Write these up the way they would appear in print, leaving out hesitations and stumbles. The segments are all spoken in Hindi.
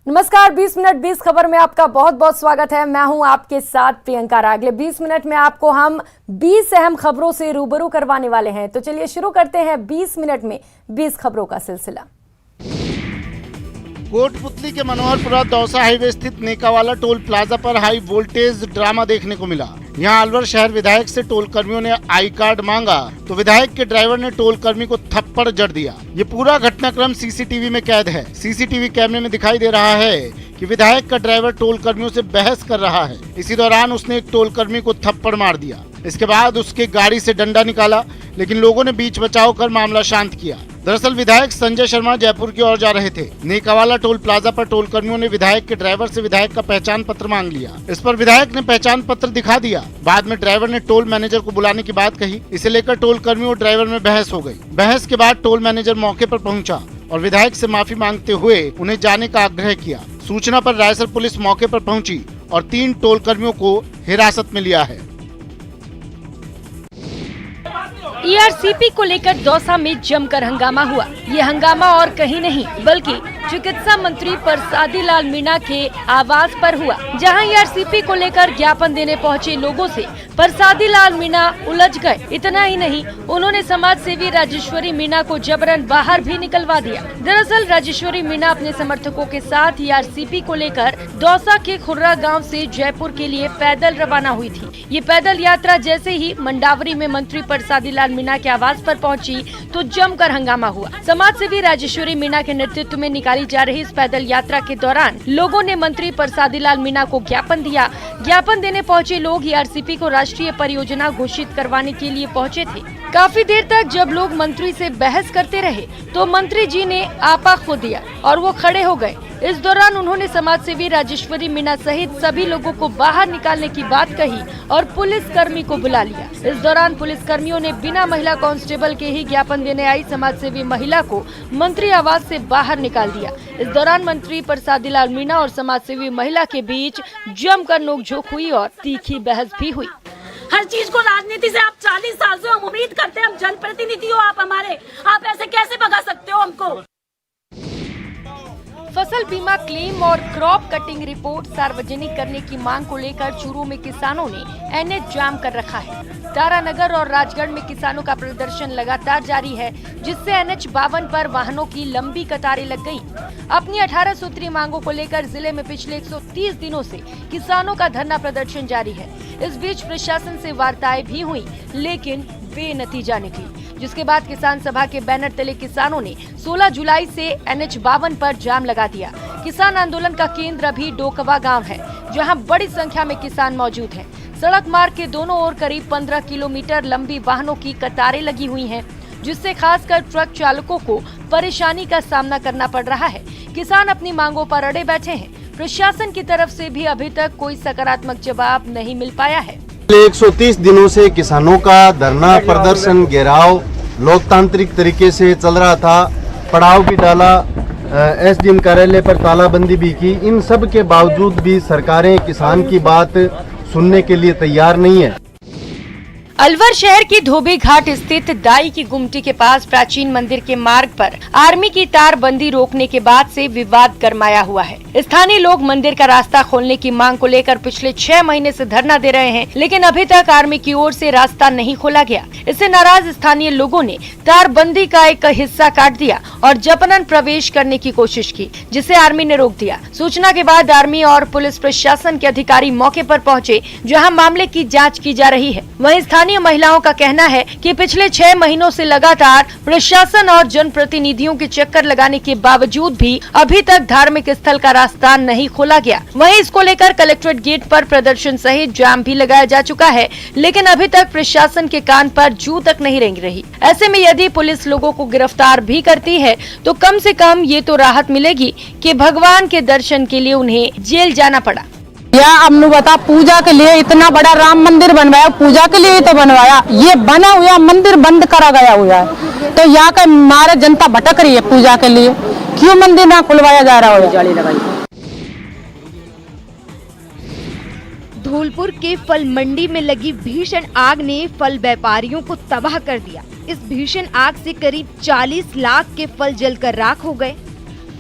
नमस्कार, 20 मिनट 20 खबर में आपका बहुत बहुत स्वागत है। मैं हूं आपके साथ प्रियंका। अगले 20 मिनट में आपको हम 20 अहम खबरों से रूबरू करवाने वाले हैं। तो चलिए शुरू करते हैं 20 मिनट में 20 खबरों का सिलसिला। कोटपुतली के मनोहरपुरा दौसा हाईवे स्थित नेकावाला टोल प्लाजा पर हाई वोल्टेज ड्रामा देखने को मिला। यहां अलवर शहर विधायक से टोल कर्मियों ने आई कार्ड मांगा तो विधायक के ड्राइवर ने टोल कर्मी को थप्पड़ जड़ दिया। ये पूरा घटनाक्रम सीसीटीवी में कैद है। सीसीटीवी कैमरे में दिखाई दे रहा है कि विधायक का ड्राइवर टोल कर्मियों से बहस कर रहा है। इसी दौरान उसने एक टोल कर्मी को थप्पड़ मार दिया। इसके बाद उसके गाड़ी से डंडा निकाला, लेकिन लोगों ने बीच बचाव कर मामला शांत किया। दरअसल विधायक संजय शर्मा जयपुर की ओर जा रहे थे। नेकावाला टोल प्लाजा पर टोल कर्मियों ने विधायक के ड्राइवर से विधायक का पहचान पत्र मांग लिया। इस पर विधायक ने पहचान पत्र दिखा दिया। बाद में ड्राइवर ने टोल मैनेजर को बुलाने की बात कही। इसे लेकर टोल कर्मी और ड्राइवर में बहस हो गई। बहस के बाद टोल मैनेजर मौके पर पहुंचा और विधायक से माफी मांगते हुए उन्हें जाने का आग्रह किया। सूचना पर रायसर पुलिस मौके पर पहुंची और 3 टोल कर्मियों को हिरासत में लिया है। ईआरसीपी को लेकर दौसा में जमकर हंगामा हुआ। ये हंगामा और कहीं नहीं बल्कि चिकित्सा मंत्री परसादी लाल मीणा के आवास पर हुआ, जहां ईआरसीपी को लेकर ज्ञापन देने पहुंचे लोगों से परसादी लाल मीणा उलझ गए। इतना ही नहीं, उन्होंने समाज सेवी राजेश्वरी मीणा को जबरन बाहर भी निकलवा दिया। दरअसल राजेश्वरी मीणा अपने समर्थकों के साथ ईआरसीपी को लेकर दौसा के खुर्रा गांव से जयपुर के लिए पैदल रवाना हुई थी। ये पैदल यात्रा जैसे ही मंडावरी में मंत्री परसादी लाल मीणा के आवास पर पहुंची तो जमकर हंगामा हुआ। समाज सेवी राजेश्वरी मीणा के नेतृत्व में निकाली जा रही इस पैदल यात्रा के दौरान लोगों ने मंत्री परसादी लाल मीणा को ज्ञापन दिया। ज्ञापन देने पहुंचे लोग ईआरसीपी को राष्ट्रीय परियोजना घोषित करवाने के लिए पहुंचे थे। काफी देर तक जब लोग मंत्री से बहस करते रहे तो मंत्री जी ने आपा खो दिया और वो खड़े हो गए। इस दौरान उन्होंने समाज सेवी राजेश्वरी मीणा सहित सभी लोगों को बाहर निकालने की बात कही और पुलिस कर्मी को बुला लिया। इस दौरान पुलिस कर्मियों ने बिना महिला कांस्टेबल के ही ज्ञापन देने आई समाज सेवी महिला को मंत्री आवास से बाहर निकाल दिया। इस दौरान मंत्री परसादी लाल मीणा और समाज सेवी महिला के बीच जमकर नोकझोंक हुई और तीखी बहस भी हुई। हर चीज को राजनीति से आप 40 साल से हम उम्मीद करते हैं, हम जनप्रतिनिधि हो आप हमारे, आप ऐसे कैसे भगा सकते हो हमको। फसल बीमा क्लेम और क्रॉप कटिंग रिपोर्ट सार्वजनिक करने की मांग को लेकर चूरू में किसानों ने एनएच जाम कर रखा है। तारानगर और राजगढ़ में किसानों का प्रदर्शन लगातार जारी है, जिससे एनएच 52 पर वाहनों की लंबी कतारें लग गई। अपनी 18 सूत्री मांगों को लेकर जिले में पिछले 130 दिनों से किसानों का धरना प्रदर्शन जारी है। इस बीच प्रशासन से वार्ताएं भी हुई, लेकिन बेनतीजा निकली, जिसके बाद किसान सभा के बैनर तले किसानों ने 16 जुलाई से एनएच 52 पर जाम लगा दिया। किसान आंदोलन का केंद्र अभी डोकवा गांव है, जहां बड़ी संख्या में किसान मौजूद हैं। सड़क मार्ग के दोनों ओर करीब 15 किलोमीटर लंबी वाहनों की कतारें लगी हुई हैं, जिससे खासकर ट्रक चालकों को परेशानी का सामना करना पड़ रहा है। किसान अपनी मांगों पर अड़े बैठे हैं। प्रशासन की तरफ से भी अभी तक कोई सकारात्मक जवाब नहीं मिल पाया है। 130 दिनों से किसानों का धरना प्रदर्शन घेराव लोकतांत्रिक तरीके से चल रहा था। पड़ाव भी डाला, एसडीएम कार्यालय पर तालाबंदी भी की। इन सब के बावजूद भी सरकारें किसान की बात सुनने के लिए तैयार नहीं है। अलवर शहर की धोबी घाट स्थित दाई की गुमटी के पास प्राचीन मंदिर के मार्ग पर आर्मी की तारबंदी रोकने के बाद से विवाद गरमाया हुआ है। स्थानीय लोग मंदिर का रास्ता खोलने की मांग को लेकर पिछले 6 महीने से धरना दे रहे हैं, लेकिन अभी तक आर्मी की ओर से रास्ता नहीं खोला गया। इससे नाराज स्थानीय लोगों ने तारबंदी का एक हिस्सा काट दिया और जबरन प्रवेश करने की कोशिश की, जिसे आर्मी ने रोक दिया। सूचना के बाद आर्मी और पुलिस प्रशासन के अधिकारी मौके पर पहुंचे, जहां मामले की जांच की जा रही है। वहीं स्थानीय महिलाओं का कहना है कि पिछले 6 महीनों से लगातार प्रशासन और जनप्रतिनिधियों के चक्कर लगाने के बावजूद भी अभी तक धार्मिक स्थल का रास्ता नहीं खोला गया। वहीं इसको लेकर कलेक्ट्रेट गेट पर प्रदर्शन सहित जाम भी लगाया जा चुका है, लेकिन अभी तक प्रशासन के कान पर जू तक नहीं रेंग रही। ऐसे में यदि पुलिस लोगों को गिरफ्तार भी करती है तो कम से कम ये तो राहत मिलेगी कि भगवान के दर्शन के लिए उन्हें जेल जाना पड़ा। या हमने बता, पूजा के लिए इतना बड़ा राम मंदिर बनवाया, पूजा के लिए ही तो बनवाया। ये बना हुआ मंदिर बंद करा गया हुआ है, तो यहाँ का हमारा जनता भटक रही है पूजा के लिए। क्यों मंदिर ना खुलवाया जा रहा है? जाली लगाई। धौलपुर के फल मंडी में लगी भीषण आग ने फल व्यापारियों को तबाह कर दिया। इस भीषण आग से करीब 40 लाख के फल जलकर राख हो गए।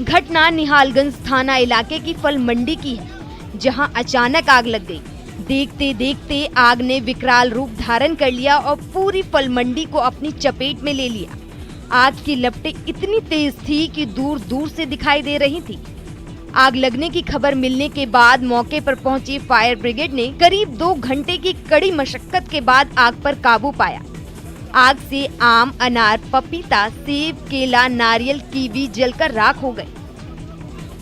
घटना निहालगंज थाना इलाके की फल मंडी की है, जहां अचानक आग लग गई। देखते देखते आग ने विकराल रूप धारण कर लिया और पूरी फल मंडी को अपनी चपेट में ले लिया। आग की लपटें इतनी तेज थी कि दूर दूर से दिखाई दे रही थी। आग लगने की खबर मिलने के बाद मौके पर पहुंची फायर ब्रिगेड ने करीब 2 घंटे की कड़ी मशक्कत के बाद आग पर काबू पाया। आग से आम, अनार, पपीता, सेब, केला, नारियल, कीवी जलकर राख हो गए।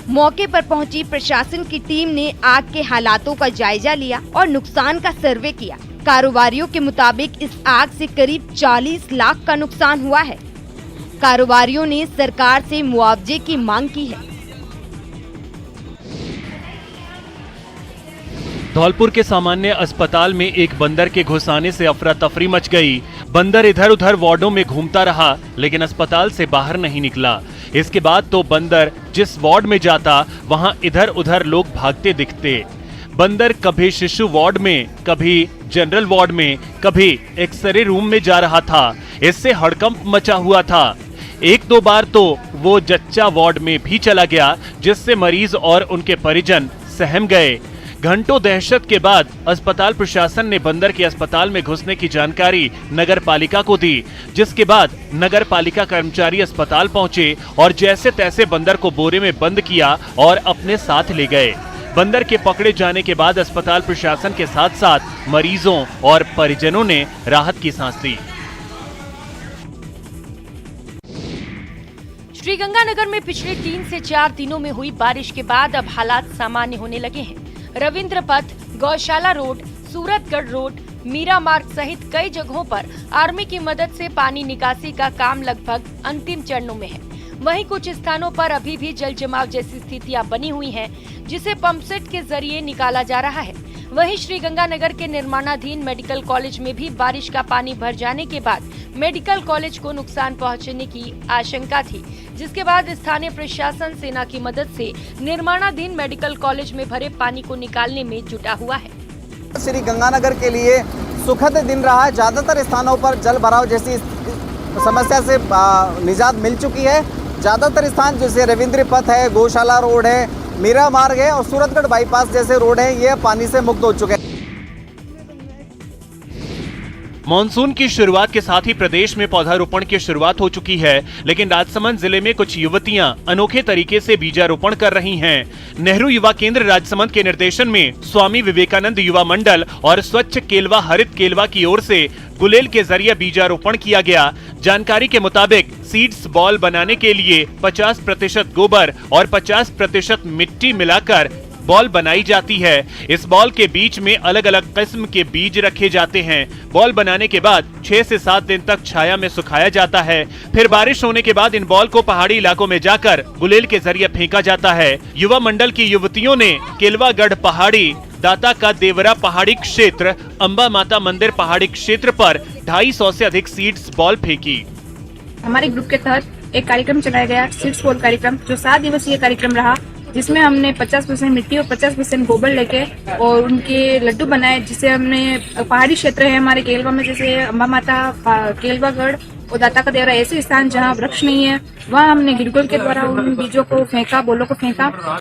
मौके पर पहुंची प्रशासन की टीम ने आग के हालातों का जायजा लिया और नुकसान का सर्वे किया। कारोबारियों के मुताबिक इस आग से करीब 40 लाख का नुकसान हुआ है। कारोबारियों ने सरकार से मुआवजे की मांग की है। धौलपुर के सामान्य अस्पताल में एक बंदर के घुस आने से अफरा तफरी मच गई। बंदर इधर उधर वार्डों में घूमता रहा, लेकिन अस्पताल से बाहर नहीं निकला। इसके बाद तो बंदर जिस वार्ड में जाता वहां इधर उधर लोग भागते दिखते। बंदर कभी शिशु वार्ड में, कभी जनरल वार्ड में, कभी एक्सरे रूम में जा रहा था। इससे हड़कंप मचा हुआ था। 1-2 बार तो वो जच्चा वार्ड में भी चला गया, जिससे मरीज और उनके परिजन सहम गए। घंटों दहशत के बाद अस्पताल प्रशासन ने बंदर के अस्पताल में घुसने की जानकारी नगर पालिका को दी, जिसके बाद नगर पालिका कर्मचारी अस्पताल पहुंचे और जैसे तैसे बंदर को बोरे में बंद किया और अपने साथ ले गए। बंदर के पकड़े जाने के बाद अस्पताल प्रशासन के साथ साथ मरीजों और परिजनों ने राहत की सांस ली। श्रीगंगानगर में पिछले 3 से 4 दिनों में हुई बारिश के बाद अब हालात सामान्य होने लगे हैं। रविंद्र पथ, गौशाला रोड, सूरतगढ़ रोड, मीरा मार्ग सहित कई जगहों पर आर्मी की मदद से पानी निकासी का काम लगभग अंतिम चरणों में है। वहीं कुछ स्थानों पर अभी भी जल जमाव जैसी स्थितियां बनी हुई हैं, जिसे पंपसेट के जरिए निकाला जा रहा है। वहीं श्रीगंगानगर के निर्माणाधीन मेडिकल कॉलेज में भी बारिश का पानी भर जाने के बाद मेडिकल कॉलेज को नुकसान पहुंचने की आशंका थी, जिसके बाद स्थानीय प्रशासन सेना की मदद से निर्माणाधीन मेडिकल कॉलेज में भरे पानी को निकालने में जुटा हुआ है। श्रीगंगानगर के लिए सुखद दिन रहा है। ज्यादातर स्थानों पर जल भराव जैसी समस्या से निजात मिल चुकी है। ज्यादातर स्थान जैसे रविंद्र पथ है, गौशाला रोड है, मीरा मार्ग है और सूरतगढ़ बाईपास जैसे रोड है, ये पानी से मुक्त हो चुके हैं। मॉनसून की शुरुआत के साथ ही प्रदेश में पौधारोपण की शुरुआत हो चुकी है, लेकिन राजसमंद जिले में कुछ युवतियां अनोखे तरीके से बीजारोपण कर रही हैं। नेहरू युवा केंद्र राजसमंद के निर्देशन में स्वामी विवेकानंद युवा मंडल और स्वच्छ केलवा हरित केलवा की ओर से गुलेल के जरिए बीजारोपण किया गया। जानकारी के मुताबिक सीड्स बॉल बनाने के लिए 50% गोबर और 50% मिट्टी मिलाकर बॉल बनाई जाती है। इस बॉल के बीच में अलग अलग किस्म के बीज रखे जाते हैं। बॉल बनाने के बाद 6 से 7 दिन तक छाया में सुखाया जाता है। फिर बारिश होने के बाद इन बॉल को पहाड़ी इलाकों में जाकर गुलेल के जरिए फेंका जाता है। युवा मंडल की युवतियों ने केलवागढ़ पहाड़ी, दाता का देवरा पहाड़ी क्षेत्र, अंबा माता मंदिर पहाड़ी क्षेत्र पर 250 से अधिक सीड्स बॉल फेंकी। हमारे ग्रुप के तहत एक कार्यक्रम चलाया गया, सीड्स बॉल कार्यक्रम, जो 7 दिवसीय कार्यक्रम रहा, जिसमें हमने 50% मिट्टी और 50% गोबर लेके और उनके लड्डू बनाए, जिसे हमने पहाड़ी क्षेत्र है हमारे केलवा में, जैसे अंबा माता, केलवागढ़ और दाता का देवरा, ऐसे स्थान जहाँ वृक्ष नहीं है, वहाँ हमने गिरगुल के द्वारा उन बीजों को फेंका, बोलों को फेंका।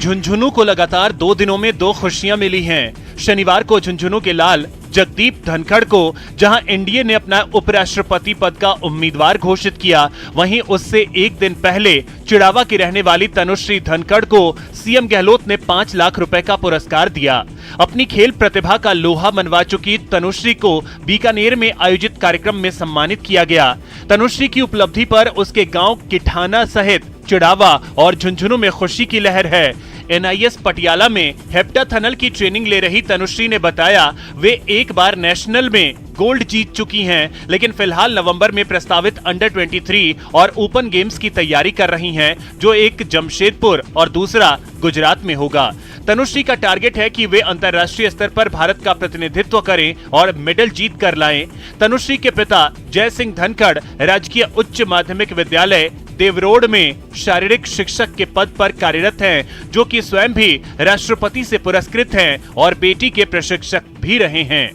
झुंझुनू को लगातार 2 दिनों में 2 खुशियां मिली हैं। शनिवार को झुंझुनू के लाल जगदीप धनखड़ को जहां एनडीए ने अपना उपराष्ट्रपति पद का उम्मीदवार घोषित किया, वहीं उससे एक दिन पहले चिड़ावा की रहने वाली तनुश्री धनखड़ को सीएम गहलोत ने 5 लाख रुपए का पुरस्कार दिया। अपनी खेल प्रतिभा का लोहा मनवा चुकी तनुश्री को बीकानेर में आयोजित कार्यक्रम में सम्मानित किया गया। तनुश्री की उपलब्धि पर उसके गांव किठाना सहित चिड़ावा और झुंझुनू में खुशी की लहर है। एनआईएस पटियाला में हेप्टाथनल की ट्रेनिंग ले रही तनुश्री ने बताया वे एक बार नेशनल में गोल्ड जीत चुकी हैं, लेकिन फिलहाल नवंबर में प्रस्तावित अंडर 23 और ओपन गेम्स की तैयारी कर रही हैं, जो एक जमशेदपुर और दूसरा गुजरात में होगा। तनुश्री का टारगेट है कि वे अंतर्राष्ट्रीय स्तर पर भारत का प्रतिनिधित्व करें और मेडल जीत कर लाएं। तनुश्री के पिता जय सिंह धनखड़ राजकीय उच्च माध्यमिक विद्यालय देवरोड में शारीरिक शिक्षक के पद पर कार्यरत हैं, जो कि स्वयं भी राष्ट्रपति से पुरस्कृत हैं और बेटी के प्रशिक्षक भी रहे हैं।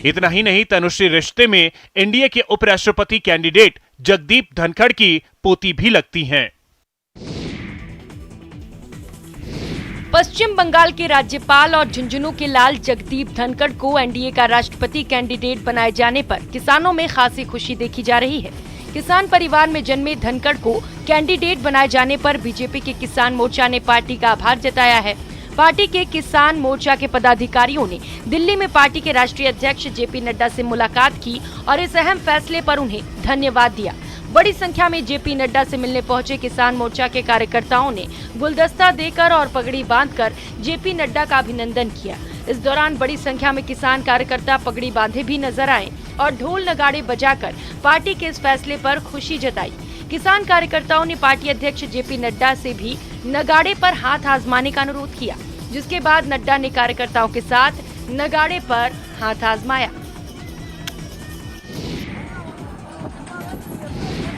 इतना ही नहीं, तनुश्री रिश्ते में एनडीए के उपराष्ट्रपति कैंडिडेट जगदीप धनखड़ की पोती भी लगती हैं। पश्चिम बंगाल के राज्यपाल और झुंझुनू के लाल जगदीप धनखड़ को एनडीए का राष्ट्रपति कैंडिडेट बनाए जाने पर किसानों में खासी खुशी देखी जा रही है। किसान परिवार में जन्मे धनखड़ को कैंडिडेट बनाए जाने पर बीजेपी के किसान मोर्चा ने पार्टी का आभार जताया है। पार्टी के किसान मोर्चा के पदाधिकारियों ने दिल्ली में पार्टी के राष्ट्रीय अध्यक्ष जेपी नड्डा से मुलाकात की और इस अहम फैसले पर उन्हें धन्यवाद दिया। बड़ी संख्या में जेपी नड्डा से मिलने पहुंचे किसान मोर्चा के कार्यकर्ताओं ने गुलदस्ता देकर और पगड़ी बांधकर जेपी नड्डा का अभिनंदन किया। इस दौरान बड़ी संख्या में किसान कार्यकर्ता पगड़ी बांधे भी नजर आए और ढोल नगाड़े बजाकर पार्टी के इस फैसले पर खुशी जताई। किसान कार्यकर्ताओं ने पार्टी अध्यक्ष जेपी नड्डा से भी नगाड़े पर हाथ आजमाने का अनुरोध किया, जिसके बाद नड्डा ने कार्यकर्ताओं के साथ नगाड़े पर हाथ आजमाया।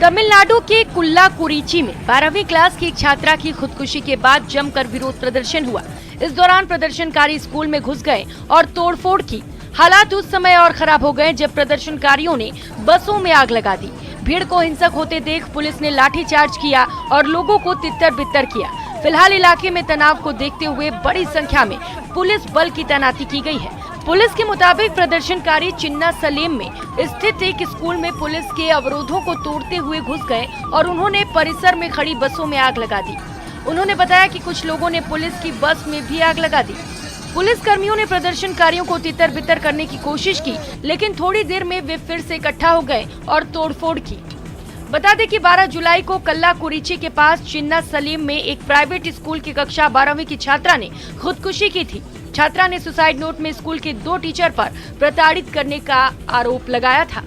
तमिलनाडु के कुल्लाकुरिची में 12वीं क्लास की एक छात्रा की खुदकुशी के बाद जमकर विरोध प्रदर्शन हुआ। इस दौरान प्रदर्शनकारी स्कूल में घुस गए और तोड़फोड़ की। हालात उस समय और खराब हो गए जब प्रदर्शनकारियों ने बसों में आग लगा दी। भीड़ को हिंसक होते देख पुलिस ने लाठीचार्ज किया और लोगों को तितर-बितर किया। फिलहाल इलाके में तनाव को देखते हुए बड़ी संख्या में पुलिस बल की तैनाती की गई है। पुलिस के मुताबिक प्रदर्शनकारी चिन्ना सलेम में स्थित एक स्कूल में पुलिस के अवरोधों को तोड़ते हुए घुस गए और उन्होंने परिसर में खड़ी बसों में आग लगा दी। उन्होंने बताया कि कुछ लोगों ने पुलिस की बस में भी आग लगा दी। पुलिस कर्मियों ने प्रदर्शनकारियों को तितर-बितर करने की कोशिश की, लेकिन थोड़ी देर में वे फिर से इकट्ठा हो गए और तोड़फोड़ की। बता दें कि 12 जुलाई को कल्लाकुरिची के पास चिन्ना सलीम में एक प्राइवेट स्कूल की कक्षा 12वीं की छात्रा ने खुदकुशी की थी। छात्रा ने सुसाइड नोट में स्कूल के 2 टीचर पर प्रताड़ित करने का आरोप लगाया था।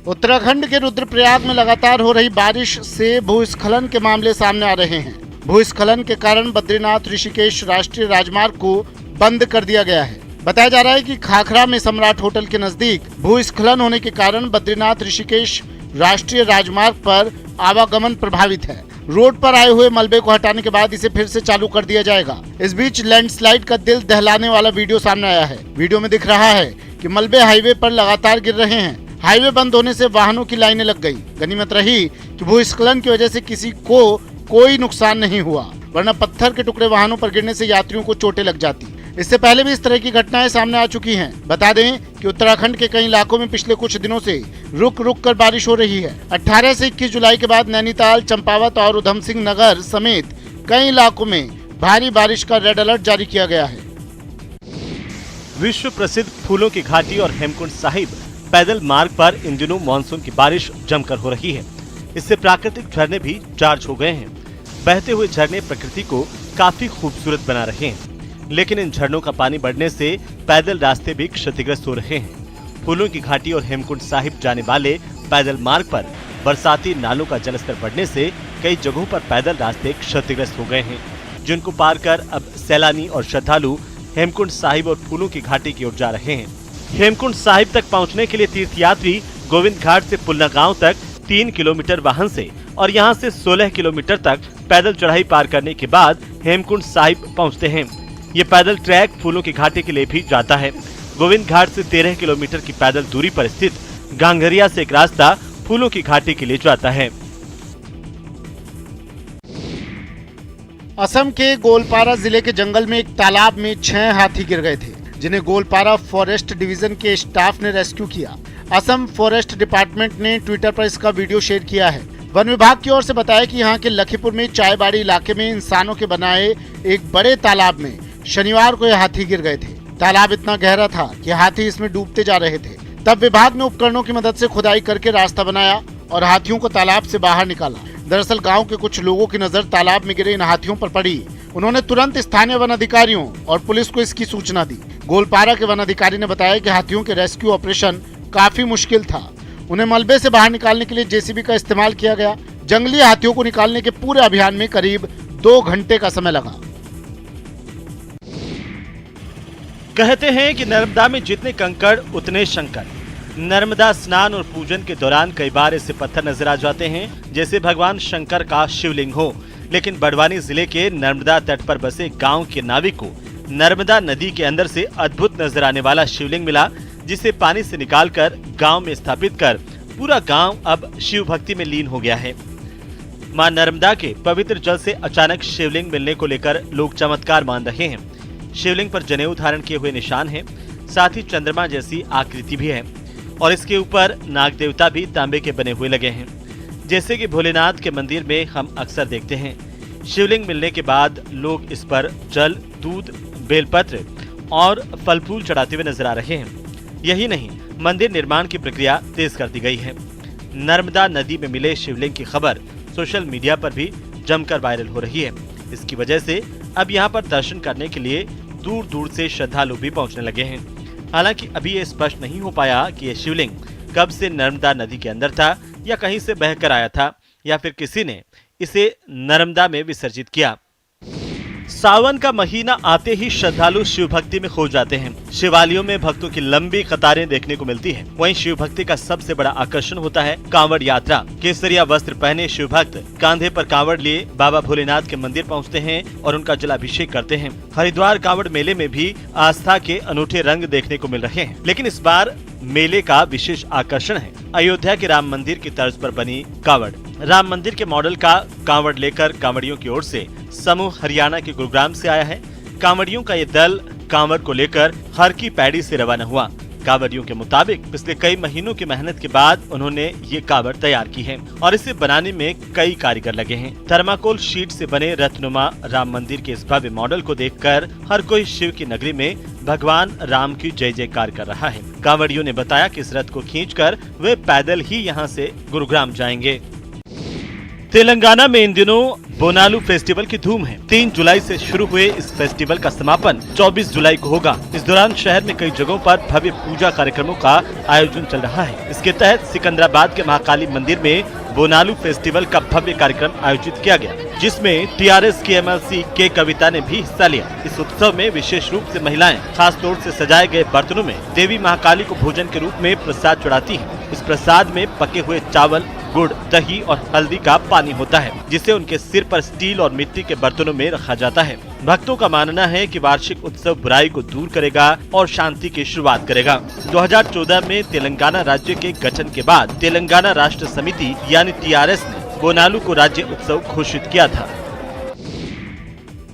उत्तराखंड के रुद्रप्रयाग में लगातार हो रही बारिश से भूस्खलन के मामले सामने आ रहे हैं। भूस्खलन के कारण बद्रीनाथ ऋषिकेश राष्ट्रीय राजमार्ग को बंद कर दिया गया है। बताया जा रहा है कि खाखरा में सम्राट होटल के नजदीक भूस्खलन होने के कारण बद्रीनाथ ऋषिकेश राष्ट्रीय राजमार्ग पर आवागमन प्रभावित है। रोड पर आए हुए मलबे को हटाने के बाद इसे फिर से चालू कर दिया जाएगा। इस बीच लैंडस्लाइड का दिल दहलाने वाला वीडियो सामने आया है। वीडियो में दिख रहा है कि मलबे हाईवे पर लगातार गिर रहे हैं। हाईवे बंद होने से वाहनों की लाइनें लग गई। गनीमत रही कि भूस्खलन की वजह से किसी को कोई नुकसान नहीं हुआ, वरना पत्थर के टुकड़े वाहनों पर गिरने से यात्रियों को चोटें लग जाती। इससे पहले भी इस तरह की घटनाएं सामने आ चुकी हैं। बता दें कि उत्तराखंड के कई इलाकों में पिछले कुछ दिनों से रुक रुक कर बारिश हो रही है। 18 से 21 जुलाई के बाद नैनीताल, चंपावत और उधम सिंह नगर समेत कई इलाकों में भारी बारिश का रेड अलर्ट जारी किया गया है। विश्व प्रसिद्ध फूलों की घाटी और हेमकुंड साहिब पैदल मार्ग पर इन दिनों मानसून की बारिश जमकर हो रही है। इससे प्राकृतिक झरने भी चार्ज हो गए हैं। बहते हुए झरने प्रकृति को काफी खूबसूरत बना रहे हैं, लेकिन इन झरनों का पानी बढ़ने से पैदल रास्ते भी क्षतिग्रस्त हो रहे हैं। फूलों की घाटी और हेमकुंड साहिब जाने वाले पैदल मार्ग पर बरसाती नालों का जलस्तर बढ़ने से कई जगहों पर पैदल रास्ते क्षतिग्रस्त हो गए हैं, जिनको पार कर अब सैलानी और श्रद्धालु हेमकुंड साहिब और फूलों की घाटी की ओर जा रहे हैं। हेमकुंड साहिब तक पहुंचने के लिए तीर्थयात्री गोविंद घाट से पुलना गांव तक 3 किलोमीटर वाहन से और यहां से 16 किलोमीटर तक पैदल चढ़ाई पार करने के बाद हेमकुंड साहिब पहुंचते हैं। ये पैदल ट्रैक फूलों की घाटी के लिए भी जाता है। गोविंद घाट से 13 किलोमीटर की पैदल दूरी पर स्थित गांगरिया से एक रास्ता फूलों की घाटी के लिए जाता है। असम के गोलपारा जिले के जंगल में एक तालाब में 6 हाथी गिर गए थे, जिन्हें गोलपारा फॉरेस्ट डिवीजन के स्टाफ ने रेस्क्यू किया। असम फॉरेस्ट डिपार्टमेंट ने ट्विटर पर इसका वीडियो शेयर किया है। वन विभाग की ओर से बताया कि यहाँ के लखीपुर में चायबाड़ी इलाके में इंसानों के बनाए एक बड़े तालाब में शनिवार को ये हाथी गिर गए थे। तालाब इतना गहरा था कि हाथी इसमें डूबते जा रहे थे। तब विभाग ने उपकरणों की मदद से खुदाई करके रास्ता बनाया और हाथियों को तालाब से बाहर निकाला। दरअसल गांव के कुछ लोगों की नजर तालाब में गिरे इन हाथियों पर पड़ी। उन्होंने तुरंत स्थानीय वन अधिकारियों और पुलिस को इसकी सूचना दी। गोलपारा के वन अधिकारी ने बताया कि हाथियों के रेस्क्यू ऑपरेशन काफी मुश्किल था। उन्हें मलबे से बाहर निकालने के लिए जेसीबी का इस्तेमाल किया गया। जंगली हाथियों को निकालने के पूरे अभियान में करीब 2 घंटे का समय लगा। कहते हैं कि नर्मदा में जितने कंकड़ उतने शंकर। नर्मदा स्नान और पूजन के दौरान कई बार ऐसे पत्थर नजर आ जाते हैं जैसे भगवान शंकर का शिवलिंग हो, लेकिन बड़वानी जिले के नर्मदा तट पर बसे गांव के नाविक को नर्मदा नदी के अंदर से अद्भुत नजर आने वाला शिवलिंग मिला, जिसे पानी से निकालकर गांव में स्थापित कर पूरा गांव अब शिव भक्ति में लीन हो गया है। मां नर्मदा के पवित्र जल से अचानक शिवलिंग मिलने को लेकर लोग चमत्कार मान रहे हैं। शिवलिंग पर जनेऊ धारण किए हुए निशान हैं, साथ ही चंद्रमा जैसी आकृति भी है और इसके ऊपर नाग देवता भी तांबे के बने हुए लगे हैं, जैसे कि भोलेनाथ के मंदिर में हम अक्सर देखते हैं। शिवलिंग मिलने के बाद लोग इस पर जल, दूध, बेलपत्र और फल फूल चढ़ाते हुए नजर आ रहे हैं। यही नहीं, मंदिर निर्माण की प्रक्रिया तेज कर दी गई है। नर्मदा नदी में मिले शिवलिंग की खबर सोशल मीडिया पर भी जमकर वायरल हो रही है। इसकी वजह से अब यहाँ पर दर्शन करने के लिए दूर दूर से श्रद्धालु भी पहुँचने लगे हैं। हालांकि अभी ये स्पष्ट नहीं हो पाया कि ये शिवलिंग कब से नर्मदा नदी के अंदर था या कहीं से बहकर आया था या फिर किसी ने इसे नर्मदा में विसर्जित किया। सावन का महीना आते ही श्रद्धालु शिव भक्ति में खो जाते हैं। शिवालयों में भक्तों की लंबी कतारें देखने को मिलती है। वहीं शिव भक्ति का सबसे बड़ा आकर्षण होता है कांवड़ यात्रा। केसरिया वस्त्र पहने शिव भक्त कांधे पर कांवड़ लिए बाबा भोलेनाथ के मंदिर पहुंचते हैं और उनका जलाभिषेक करते हैं। हरिद्वार कांवड़ मेले में भी आस्था के अनूठे रंग देखने को मिल रहे हैं, लेकिन इस बार मेले का विशेष आकर्षण है अयोध्या के राम मंदिर की तर्ज पर बनी कांवड़। राम मंदिर के मॉडल का कांवड़ लेकर कांवड़ियों की ओर से समूह हरियाणा के गुरुग्राम से आया है। कांवड़ियों का ये दल कांवड़ को लेकर हर की पैड़ी से रवाना हुआ। कांवड़ियों के मुताबिक पिछले कई महीनों की मेहनत के बाद उन्होंने ये कांवड़ तैयार की है और इसे बनाने में कई कारीगर लगे हैं। थर्माकोल शीट से बने रत्नुमा राम मंदिर के इस भव्य मॉडल को देखकर हर कोई शिव की नगरी में भगवान राम की जय जयकार कर रहा है। कांवड़ियों ने बताया कि इस रथ को खींचकर वे पैदल ही यहाँ से गुरुग्राम जाएंगे। तेलंगाना में इन दिनों बोनालू फेस्टिवल की धूम है। 3 जुलाई से शुरू हुए इस फेस्टिवल का समापन 24 जुलाई को होगा। इस दौरान शहर में कई जगहों पर भव्य पूजा कार्यक्रमों का आयोजन चल रहा है। इसके तहत सिकंदराबाद के महाकाली मंदिर में बोनालू फेस्टिवल का भव्य कार्यक्रम आयोजित किया गया, जिसमें टीआरएस की एमएलसी के कविता ने भी हिस्सा लिया। इस उत्सव में विशेष रूप से महिलाएं खास तौर से सजाए गए बर्तनों में देवी महाकाली को भोजन के रूप में प्रसाद चढ़ाती हैं। इस प्रसाद में पके हुए चावल, गुड़, दही और हल्दी का पानी होता है, जिसे उनके सिर पर स्टील और मिट्टी के बर्तनों में रखा जाता है। भक्तों का मानना है कि वार्षिक उत्सव बुराई को दूर करेगा और शांति की शुरुआत करेगा। 2014 में तेलंगाना राज्य के गठन के बाद तेलंगाना राष्ट्र समिति यानी टीआरएस ने बोनालू को राज्य उत्सव घोषित किया था।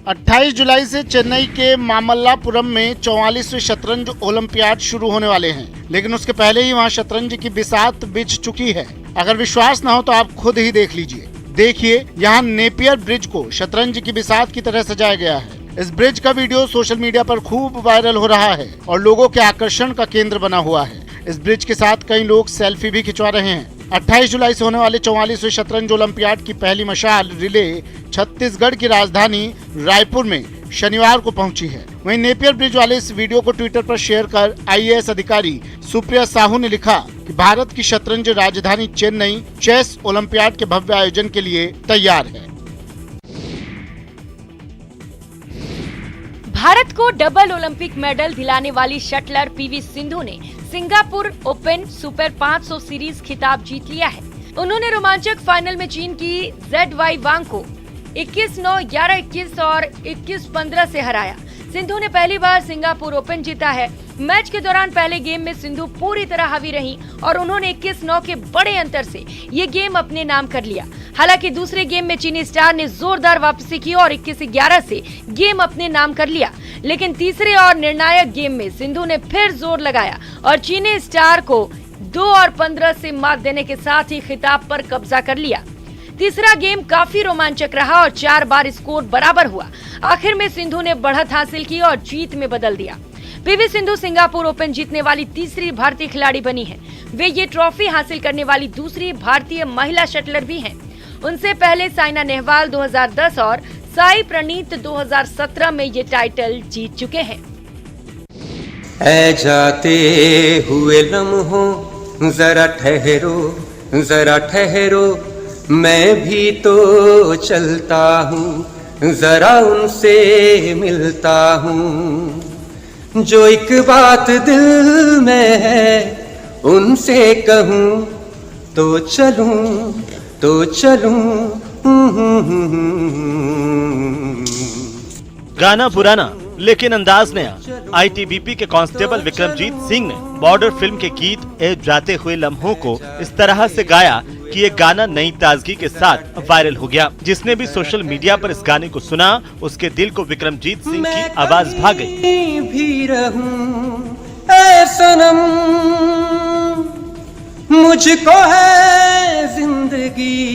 28 जुलाई से चेन्नई के मामल्लापुरम में 44वें शतरंज ओलंपियाड शुरू होने वाले हैं, लेकिन उसके पहले ही वहां शतरंज की बिसात बिछ चुकी है। अगर विश्वास न हो तो आप खुद ही देख लीजिए। देखिए, यहाँ नेपियर ब्रिज को शतरंज की बिसात की तरह सजाया गया है। इस ब्रिज का वीडियो सोशल मीडिया पर खूब वायरल हो रहा है और लोगों के आकर्षण का केंद्र बना हुआ है। इस ब्रिज के साथ कई लोग सेल्फी भी खिंचवा रहे हैं। 28 जुलाई से होने वाले 44वें शतरंज ओलंपियाड की पहली मशाल रिले छत्तीसगढ़ की राजधानी रायपुर में शनिवार को पहुंची है। वहीं नेपियर ब्रिज वाले इस वीडियो को ट्विटर पर शेयर कर आईएएस अधिकारी सुप्रिया साहू ने लिखा कि भारत की शतरंज राजधानी चेन्नई चेस ओलंपियाड के भव्य आयोजन के लिए तैयार है। भारत को डबल ओलंपिक मेडल दिलाने वाली शटलर पीवी सिंधु ने सिंगापुर ओपन सुपर 500 सीरीज खिताब जीत लिया है। उन्होंने रोमांचक फाइनल में चीन की ZY वांग को 21-9, 11-21 और 21-15 से हराया। सिंधु ने पहली बार सिंगापुर ओपन जीता है। मैच के दौरान पहले गेम में सिंधु पूरी तरह हावी रही और उन्होंने 21-9 के बड़े अंतर से ये गेम अपने नाम कर लिया। हालांकि दूसरे गेम में चीनी स्टार ने जोरदार वापसी की और 21-11 से गेम अपने नाम कर लिया, लेकिन तीसरे और निर्णायक गेम में सिंधु ने फिर जोर लगाया और चीनी स्टार को 2 और 15 से मात देने के साथ ही खिताब पर कब्जा कर लिया। तीसरा गेम काफी रोमांचक रहा और 4 बार स्कोर बराबर हुआ। आखिर में सिंधु ने बढ़त हासिल की और जीत में बदल दिया। पीवी सिंधु सिंगापुर ओपन जीतने वाली तीसरी भारतीय खिलाड़ी बनी है। वे ये ट्रॉफी हासिल करने वाली दूसरी भारतीय महिला शटलर भी हैं। उनसे पहले साइना नेहवाल 2010 और साई प्रणीत 2017 में ये टाइटल जीत चुके हैं। ऐ जाते हुए लम्हों जरा ठहरो, मैं भी तो चलता हूँ, जरा उनसे मिलता हूँ। जो एक बात दिल में है उनसे कहूँ तो चलूं। गाना पुराना लेकिन अंदाज नया। आईटीबीपी के कांस्टेबल विक्रमजीत सिंह ने बॉर्डर फिल्म के गीत ए जाते हुए लम्हों को इस तरह से गाया कि ये गाना नई ताजगी के साथ वायरल हो गया। जिसने भी सोशल मीडिया पर इस गाने को सुना, उसके दिल को विक्रमजीत सिंह की आवाज भा गई। भी रहूं ऐ सनम, मुझको है जिंदगी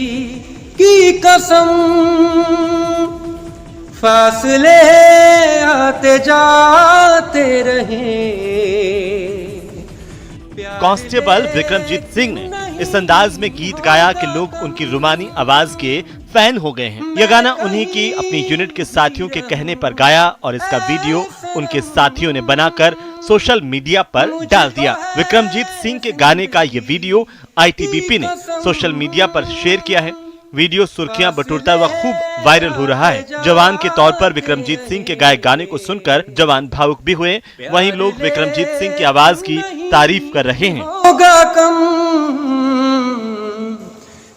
की कसम, फासले आते जाते रहे। कांस्टेबल विक्रमजीत सिंह ने इस अंदाज में गीत गाया कि लोग उनकी रुमानी आवाज के फैन हो गए हैं। यह गाना उन्हीं की अपनी यूनिट के साथियों के कहने पर गाया और इसका वीडियो उनके साथियों ने बनाकर सोशल मीडिया पर डाल दिया। विक्रमजीत सिंह के गाने का ये वीडियो आईटीबीपी ने सोशल मीडिया पर शेयर किया है। वीडियो सुर्खियां बटोरता हुआ खूब वायरल हो रहा है। जवान के तौर पर विक्रमजीत सिंह के गाए गाने को सुनकर जवान भावुक भी हुए। वहीं लोग विक्रमजीत सिंह की आवाज की तारीफ कर रहे हैं। होगा कम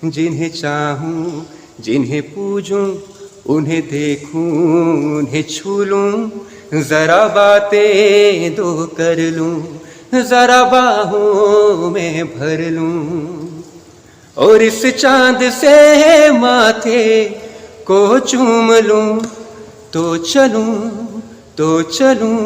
जिन्हें चाहूं, जिन्हें पूजूं, उन्हें देखूं, उन्हें छू लूं, जरा बातें दो कर लूं, जरा बाहों में भर लूं, और इस चांद से माथे को चूम लूं, तो चलूं, तो चलूं।